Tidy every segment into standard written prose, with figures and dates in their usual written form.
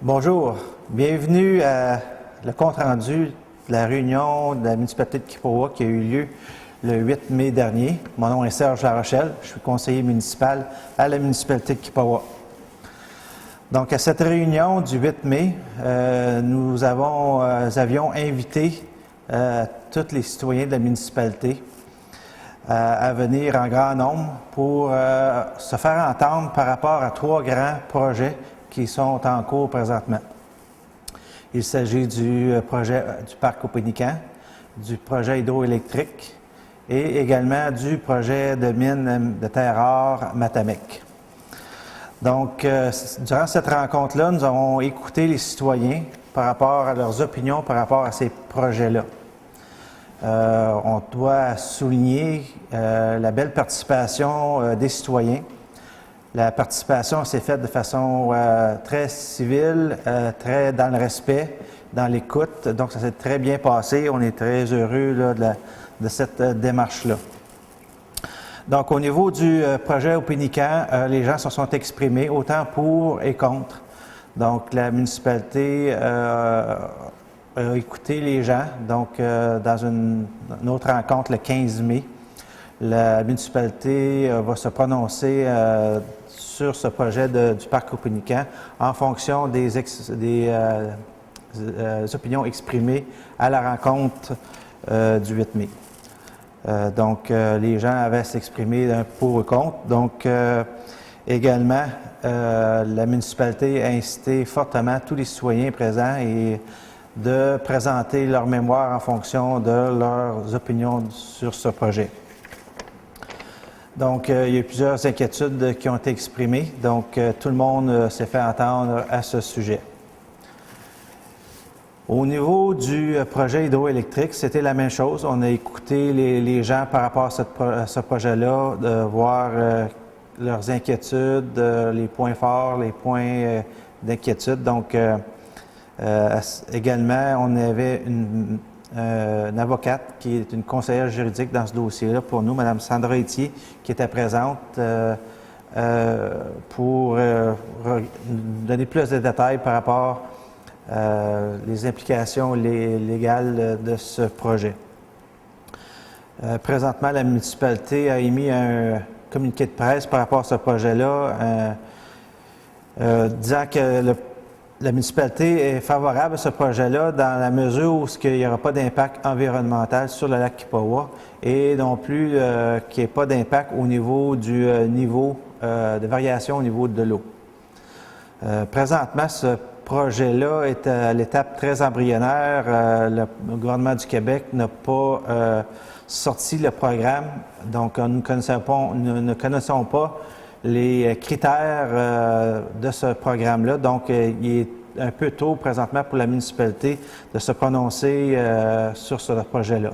Bonjour, bienvenue à le compte-rendu de la réunion de la municipalité de Kipawa qui a eu lieu le 8 mai dernier. Mon nom est Serge Larochelle, je suis conseiller municipal à la municipalité de Kipawa. Donc à cette réunion du 8 mai, nous avions invité tous les citoyens de la municipalité à venir en grand nombre pour se faire entendre par rapport à 3 grands projets qui sont en cours présentement. Il s'agit du projet du parc Opénican, du projet hydroélectrique et également du projet de mine de terre rare Matamec. Donc, durant cette rencontre-là, nous avons écouté les citoyens par rapport à leurs opinions par rapport à ces projets-là. On doit souligner la belle participation des citoyens. La participation s'est faite de façon très civile, très dans le respect, dans l'écoute. Donc, ça s'est très bien passé. On est très heureux là, de cette démarche-là. Donc, au niveau du projet Opénican, les gens se sont exprimés autant pour et contre. Donc, la municipalité a écouté les gens. Donc, dans une autre rencontre le 15 mai, la municipalité va se prononcer sur ce projet du parc Opénican en fonction des opinions exprimées à la rencontre du 8 mai. Donc, les gens avaient s'exprimer pour ou contre. Donc, également, la municipalité a incité fortement tous les citoyens présents et de présenter leur mémoire en fonction de leurs opinions sur ce projet. Donc, il y a eu plusieurs inquiétudes qui ont été exprimées. Donc, tout le monde s'est fait entendre à ce sujet. Au niveau du projet hydroélectrique, c'était la même chose. On a écouté les gens par rapport à ce projet-là, de voir leurs inquiétudes, les points forts, les points d'inquiétude. Donc, également, on avait une avocate qui est une conseillère juridique dans ce dossier-là pour nous, Mme Sandra Etier, qui était présente pour donner plus de détails par rapport les implications légales de ce projet. Présentement, la municipalité a émis un communiqué de presse par rapport à ce projet-là, disant que la municipalité est favorable à ce projet-là dans la mesure où il n'y aura pas d'impact environnemental sur le lac Kipawa et non plus qu'il n'y ait pas d'impact au niveau du niveau de variation au niveau de l'eau. Présentement, ce projet-là est à l'étape très embryonnaire. Le gouvernement du Québec n'a pas sorti le programme, donc nous ne connaissons pas les critères de ce programme-là. Donc, il est un peu tôt présentement pour la municipalité de se prononcer sur ce projet-là.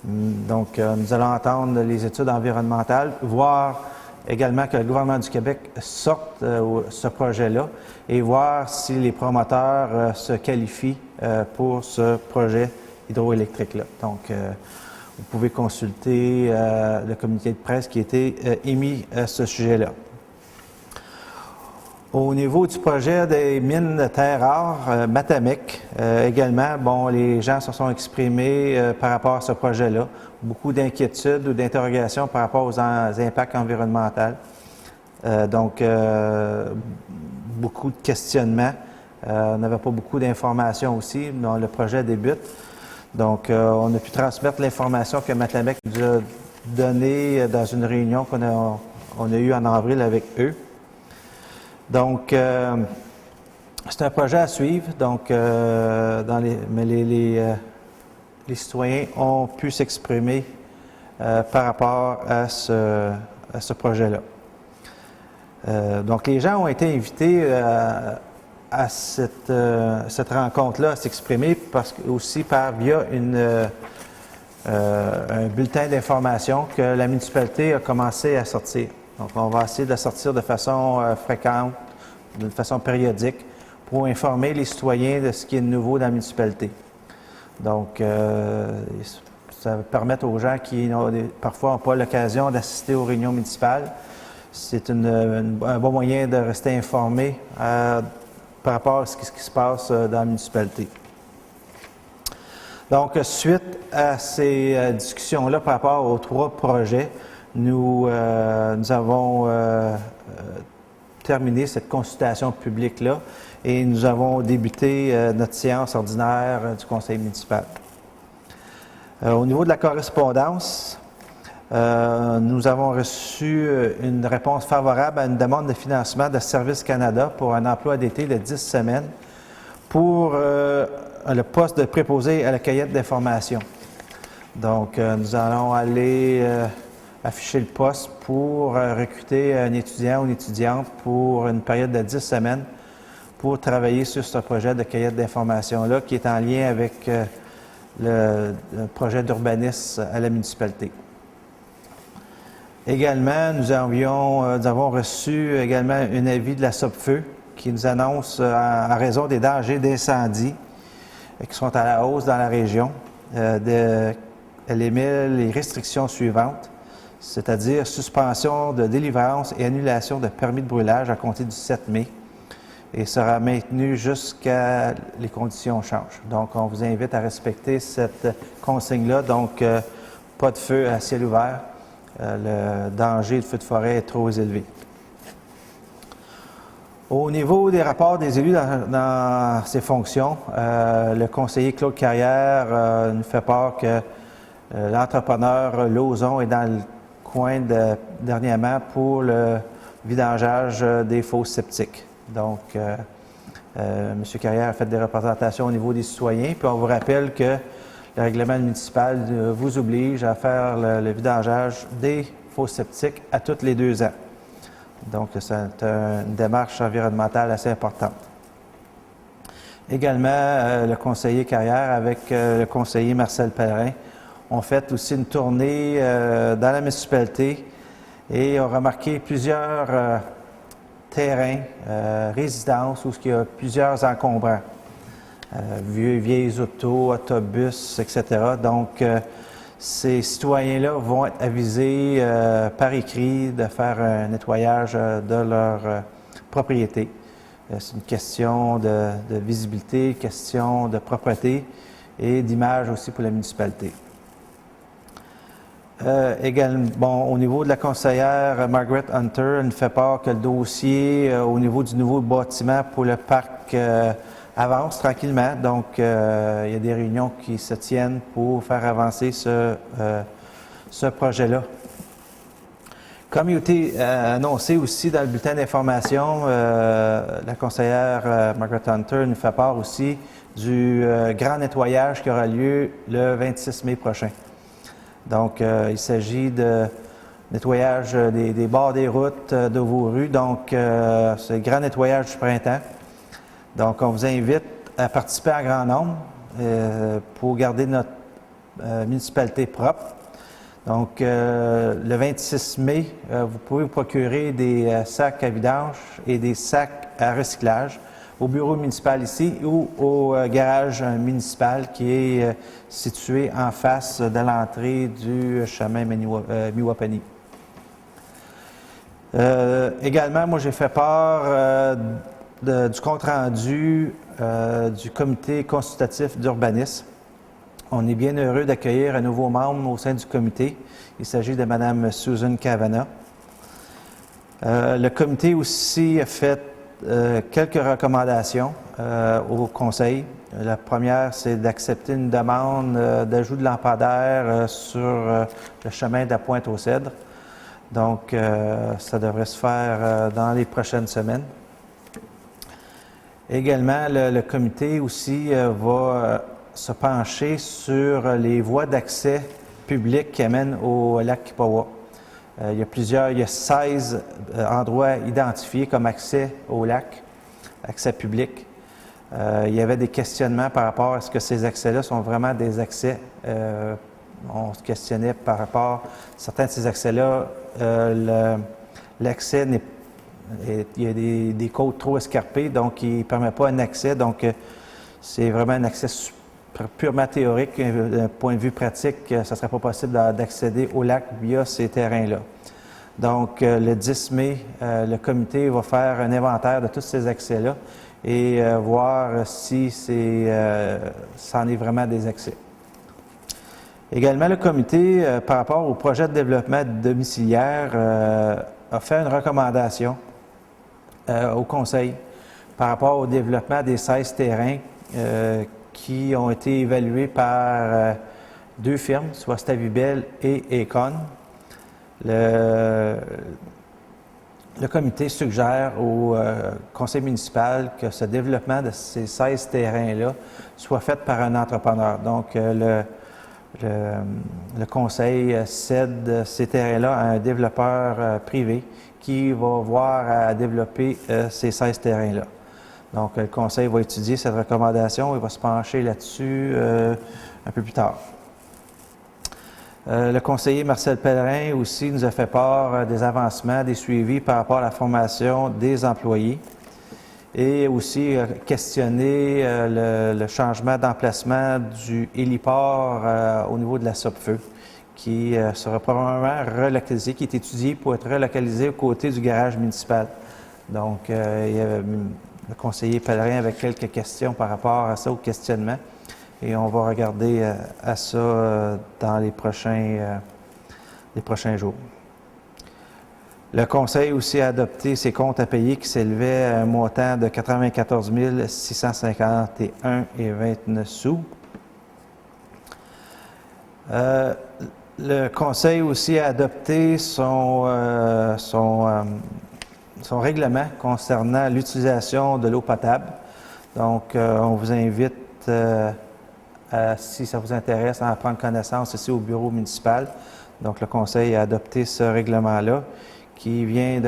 Donc, nous allons attendre les études environnementales, voir également que le gouvernement du Québec sorte ce projet-là et voir si les promoteurs se qualifient pour ce projet hydroélectrique-là. Donc, vous pouvez consulter le communiqué de presse qui a été émis à ce sujet-là. Au niveau du projet des mines de terre rare, Matamec, également, bon, les gens se sont exprimés par rapport à ce projet-là. Beaucoup d'inquiétudes ou d'interrogations par rapport aux impacts environnementaux. Donc, beaucoup de questionnements. On n'avait pas beaucoup d'informations aussi, mais le projet débute. Donc, on a pu transmettre l'information que Matamec nous a donnée dans une réunion qu'on a eue en avril avec eux. Donc, c'est un projet à suivre. Donc, mais les citoyens ont pu s'exprimer par rapport à ce projet-là. Donc, les gens ont été invités à cette rencontre-là à s'exprimer aussi via un bulletin d'information que la municipalité a commencé à sortir. Donc, on va essayer de la sortir de façon fréquente, de façon périodique, pour informer les citoyens de ce qui est nouveau dans la municipalité. Donc, ça va permettre aux gens qui parfois n'ont pas l'occasion d'assister aux réunions municipales. C'est un bon moyen de rester informé par rapport à ce qui se passe dans la municipalité. Donc, suite à ces discussions-là par rapport aux 3 projets, nous avons terminé cette consultation publique-là et nous avons débuté notre séance ordinaire du conseil municipal. Au niveau de la correspondance, nous avons reçu une réponse favorable à une demande de financement de Service Canada pour un emploi d'été de 10 semaines pour le poste de préposé à la cueillette d'information. Donc, nous allons aller afficher le poste pour recruter un étudiant ou une étudiante pour une période de 10 semaines pour travailler sur ce projet de cueillette d'information-là qui est en lien avec le projet d'urbanisme à la municipalité. Également, nous avons reçu également un avis de la SOPFEU qui nous annonce, en raison des dangers d'incendie qui sont à la hausse dans la région, elle émet les restrictions suivantes, c'est-à-dire suspension de délivrance et annulation de permis de brûlage à compter du 7 mai et sera maintenue jusqu'à les conditions changent. Donc, on vous invite à respecter cette consigne-là. Donc, pas de feu à ciel ouvert. Le danger de feu de forêt est trop élevé. Au niveau des rapports des élus dans ces fonctions, le conseiller Claude Carrière nous fait part que l'entrepreneur Lauzon est dans le coin dernièrement pour le vidangeage des fosses septiques. Donc, M. Carrière a fait des représentations au niveau des citoyens, puis on vous rappelle que le règlement municipal vous oblige à faire le vidangeage des fosses septiques à tous les 2 ans. Donc, c'est une démarche environnementale assez importante. Également, le conseiller Carrière avec le conseiller Marcel Pellerin ont fait aussi une tournée dans la municipalité et ont remarqué plusieurs terrains, résidences où il y a plusieurs encombrants. Vieilles autos, autobus, etc. Donc, ces citoyens-là vont être avisés par écrit de faire un nettoyage de leur propriété. C'est une question de visibilité, question de propreté et d'image aussi pour la municipalité. Également, au niveau de la conseillère Margaret Hunter, elle nous fait part que le dossier au niveau du nouveau bâtiment pour le parc avance tranquillement. Donc, il y a des réunions qui se tiennent pour faire avancer ce projet-là. Comme il a été annoncé aussi dans le bulletin d'information, la conseillère Margaret Hunter nous fait part aussi du grand nettoyage qui aura lieu le 26 mai prochain. Donc, il s'agit de nettoyage des bords des routes de vos rues. Donc, c'est le grand nettoyage du printemps. Donc, on vous invite à participer en grand nombre pour garder notre municipalité propre. Donc, le 26 mai, vous pouvez vous procurer des sacs à vidange et des sacs à recyclage au bureau municipal ici ou au garage municipal qui est situé en face de l'entrée du chemin Miwapani. Également, moi, j'ai fait part du compte-rendu du comité consultatif d'urbanisme. On est bien heureux d'accueillir un nouveau membre au sein du comité. Il s'agit de Mme Susan Kavanagh. Le comité aussi a fait quelques recommandations au conseil. La première, c'est d'accepter une demande d'ajout de lampadaires sur le chemin de la Pointe-aux-Cèdres. Donc, ça devrait se faire dans les prochaines semaines. Également, le comité aussi va se pencher sur les voies d'accès publiques qui amènent au lac Kipawa. Il y a 16 endroits identifiés comme accès au lac, accès public. Il y avait des questionnements par rapport à ce que ces accès-là sont vraiment des accès. On se questionnait par rapport à certains de ces accès-là. L'accès n'est il y a des côtes trop escarpées, donc il ne permet pas un accès. Donc, c'est vraiment un accès purement théorique. D'un point de vue pratique, ça ne serait pas possible d'accéder au lac via ces terrains-là. Donc, le 10 mai, le comité va faire un inventaire de tous ces accès-là et voir si c'en est vraiment des excès. Également, le comité, par rapport au projet de développement domiciliaire, a fait une recommandation au conseil par rapport au développement des 16 terrains qui ont été évalués par deux firmes, soit Stavibel et Econ. Le comité suggère au conseil municipal que ce développement de ces 16 terrains-là soit fait par un entrepreneur. Donc, le conseil cède ces terrains-là à un développeur privé qui va voir à développer ces 16 terrains-là. Donc, le conseil va étudier cette recommandation et va se pencher là-dessus un peu plus tard. Le conseiller Marcel Pellerin aussi nous a fait part des avancements, des suivis par rapport à la formation des employés et aussi questionner le changement d'emplacement du héliport au niveau de la Sopfeu qui sera probablement relocalisé, qui est étudié pour être relocalisé aux côtés du garage municipal. Donc, il y avait le conseiller Pellerin avec quelques questions par rapport à ça, au questionnement. Et on va regarder à ça dans les prochains jours. Le Conseil aussi a adopté ses comptes à payer qui s'élevaient à un montant de 94 651,29 sous. Le Conseil aussi a adopté son règlement concernant l'utilisation de l'eau potable. Donc, on vous invite si ça vous intéresse, à en prendre connaissance ici au bureau municipal. Donc, le Conseil a adopté ce règlement-là qui vient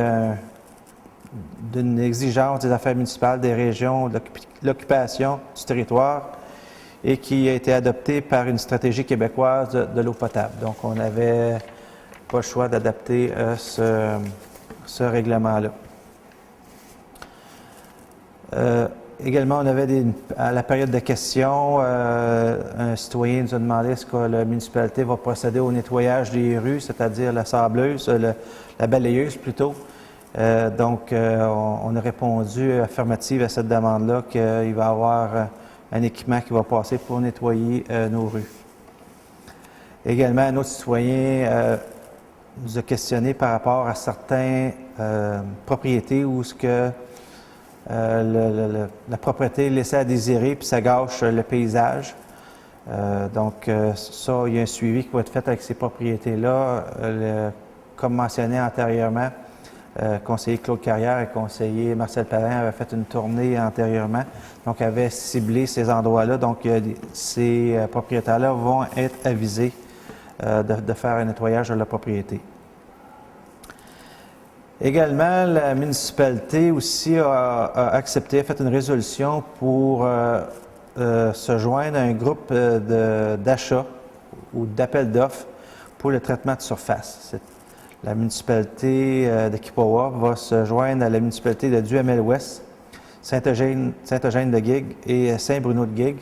d'une exigence des affaires municipales des régions, de l'occupation du territoire et qui a été adopté par une stratégie québécoise de l'eau potable. Donc, on n'avait pas le choix d'adapter ce règlement-là. Également, on avait à la période de questions, un citoyen nous a demandé est-ce que la municipalité va procéder au nettoyage des rues, c'est-à-dire la sableuse, la balayeuse plutôt. Donc, on a répondu affirmative à cette demande-là qu'il va y avoir un équipement qui va passer pour nettoyer nos rues. Également, un autre citoyen nous a questionné par rapport à certaines propriétés où ce que la propriété laissée à désirer, puis ça gâche le paysage. Donc, ça, il y a un suivi qui va être fait avec ces propriétés-là. Comme mentionné antérieurement, conseiller Claude Carrière et conseiller Marcel Pellerin avaient fait une tournée antérieurement, donc avaient ciblé ces endroits-là. Donc, ces propriétaires-là vont être avisés de faire un nettoyage de la propriété. Également, la municipalité aussi a accepté, a fait une résolution pour se joindre à un groupe d'achat ou d'appel d'offres pour le traitement de surface. La municipalité de Kipawa va se joindre à la municipalité de Duhamel-Ouest, Saint-Eugène-de-Guigue et Saint-Bruno-de-Guigue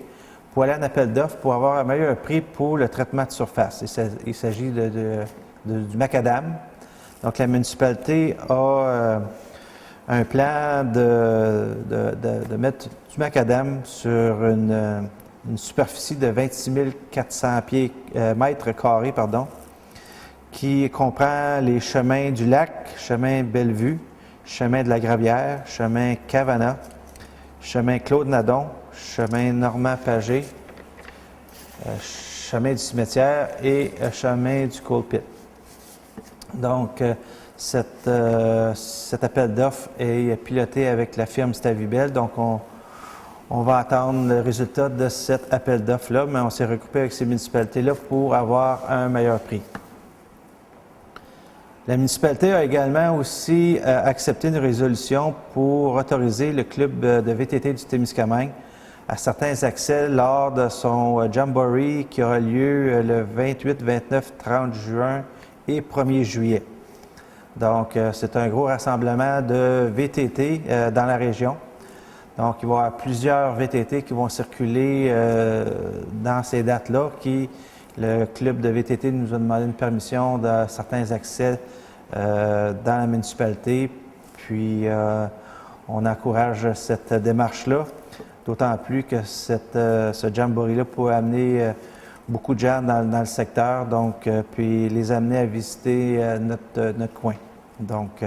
pour aller en appel d'offres pour avoir un meilleur prix pour le traitement de surface. Il s'agit du macadam. Donc, la municipalité a un plan de mettre du macadam sur une superficie de 26 400 mètres carrés, qui comprend les chemins du lac, chemin Bellevue, chemin de la Gravière, chemin Cavana, chemin Claude-Nadon, chemin Normand-Pagé, chemin du cimetière et chemin du Coal-Pit. Donc, cet appel d'offres est piloté avec la firme Stavibel. Donc, on va attendre le résultat de cet appel d'offres-là, mais on s'est regroupé avec ces municipalités-là pour avoir un meilleur prix. La municipalité a également aussi accepté une résolution pour autoriser le club de VTT du Témiscamingue à certains accès lors de son Jamboree qui aura lieu le 28, 29, 30 juin et 1er juillet. Donc, c'est un gros rassemblement de VTT dans la région. Donc, il va y avoir plusieurs VTT qui vont circuler dans ces dates-là. Le club de VTT nous a demandé une permission de certains accès dans la municipalité. Puis, on encourage cette démarche-là, d'autant plus que ce jamboree-là pourrait amener beaucoup de gens dans le secteur, donc, puis les amener à visiter notre coin. Donc,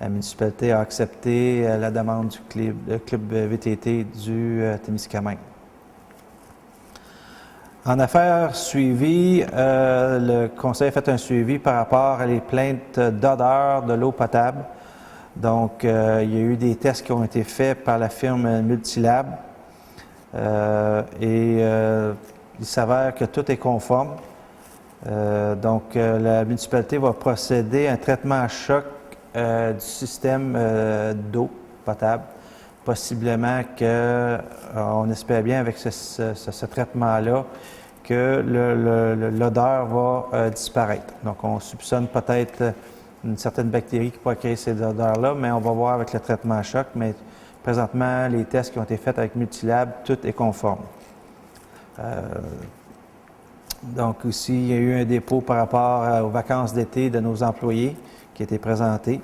la municipalité a accepté la demande du club VTT du Témiscamingue. En affaires suivies, le conseil a fait un suivi par rapport à les plaintes d'odeur de l'eau potable. Donc, il y a eu des tests qui ont été faits par la firme Multilab il s'avère que tout est conforme. Donc, la municipalité va procéder à un traitement à choc du système d'eau potable. Possiblement on espère bien avec ce traitement-là que l'odeur va disparaître. Donc, on soupçonne peut-être une certaine bactérie qui pourrait créer ces odeurs-là, mais on va voir avec le traitement à choc. Mais présentement, les tests qui ont été faits avec Multilab, tout est conforme. Donc, aussi, il y a eu un dépôt par rapport aux vacances d'été de nos employés qui a été présenté.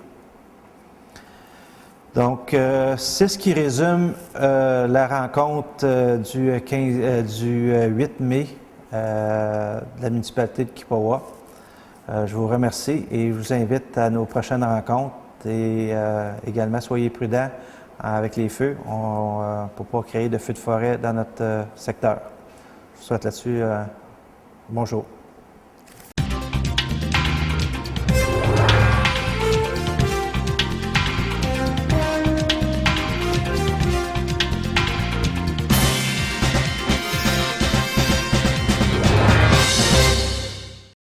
Donc, c'est ce qui résume la rencontre du 8 mai de la municipalité de Kipawa. Je vous remercie et je vous invite à nos prochaines rencontres et également soyez prudents avec les feux pour ne pas créer de feux de forêt dans notre secteur. Je vous souhaite là-dessus bonjour.